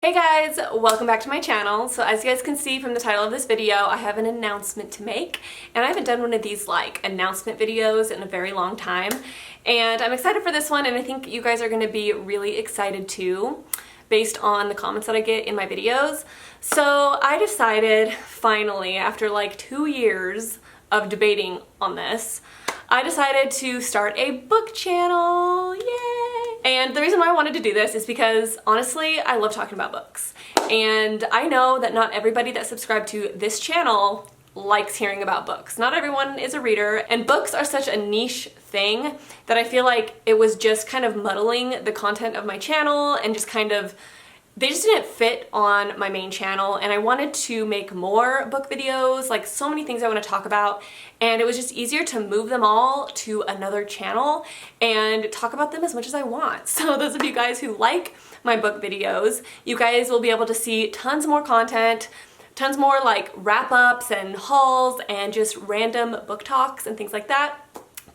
Hey guys, welcome back to my channel. So as you guys can see from the title of this video, I have an announcement to make, and I haven't done one of these like announcement videos in a very long time, and I'm excited for this one, and I think you guys are going to be really excited too based on the comments that I get in my videos. So I decided finally, after like 2 years of debating on this, I decided to start a book channel. Yay! And the reason why I wanted to do this is because honestly, I love talking about books. And I know that not everybody that subscribed to this channel likes hearing about books. Not everyone is a reader, and books are such a niche thing that I feel like it was just kind of muddling the content of my channel and just kind of they just didn't fit on my main channel, and I wanted to make more book videos, like so many things I want to talk about, and it was just easier to move them all to another channel and talk about them as much as I want. So those of you guys who like my book videos, you guys will be able to see tons more content, tons more like wrap-ups and hauls and just random book talks and things like that.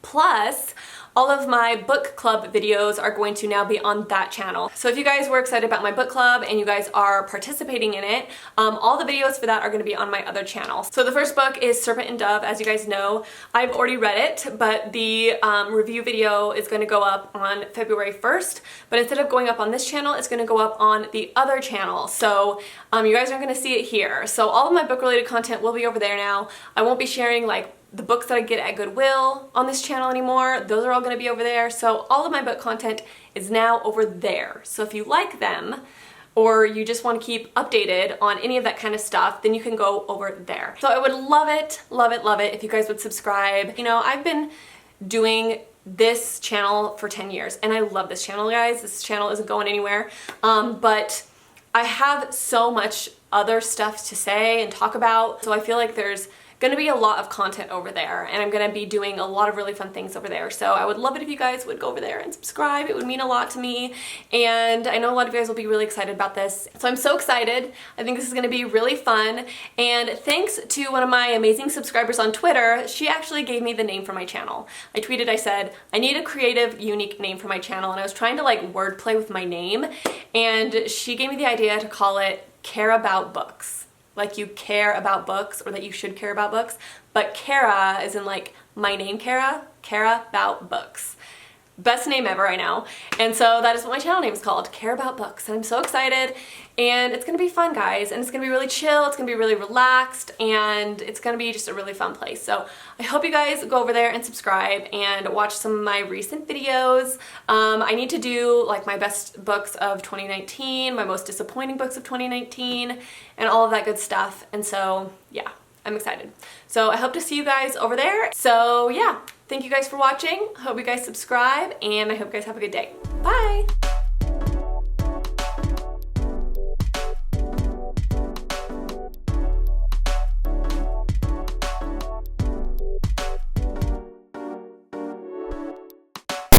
Plus, all of my book club videos are going to now be on that channel. So if you guys were excited about my book club and you guys are participating in it, all the videos for that are going to be on my other channel. So the first book is Serpent and Dove. As you guys know, I've already read it, but the review video is going to go up on February 1st. But instead of going up on this channel, it's going to go up on the other channel. So you guys aren't going to see it here. So all of my book related content will be over there now. I won't be sharing like the books that I get at Goodwill on this channel anymore. Those are all going to be over there. So all of my book content is now over there. So if you like them, or you just want to keep updated on any of that kind of stuff, then you can go over there. So I would love it, love it, love it if you guys would subscribe. You know, I've been doing this channel for 10 years, and I love this channel, guys. This channel isn't going anywhere, but I have so much other stuff to say and talk about, so I feel like there's going to be a lot of content over there, and I'm going to be doing a lot of really fun things over there. So I would love it if you guys would go over there and subscribe. It would mean a lot to me, and I know a lot of you guys will be really excited about this. So I'm so excited. I think this is going to be really fun, and thanks to one of my amazing subscribers on Twitter. She actually gave me the name for my channel. I tweeted, I said, I need a creative, unique name for my channel, and I was trying to like wordplay with my name, and she gave me the idea to call it Care About Books. Like you care about books, or that you should care about books, but Carah is in like my name Carah About Books. Best name ever, I know. And so that is what my channel name is called, Care About Books. And I'm so excited, and it's gonna be fun, guys, and it's gonna be really chill, it's gonna be really relaxed, and it's gonna be just a really fun place. So I hope you guys go over there and subscribe and watch some of my recent videos. I need to do like my best books of 2019, my most disappointing books of 2019, and all of that good stuff. And so yeah, I'm excited. So I hope to see you guys over there. So yeah, thank you guys for watching. Hope you guys subscribe, and I hope you guys have a good day. Bye!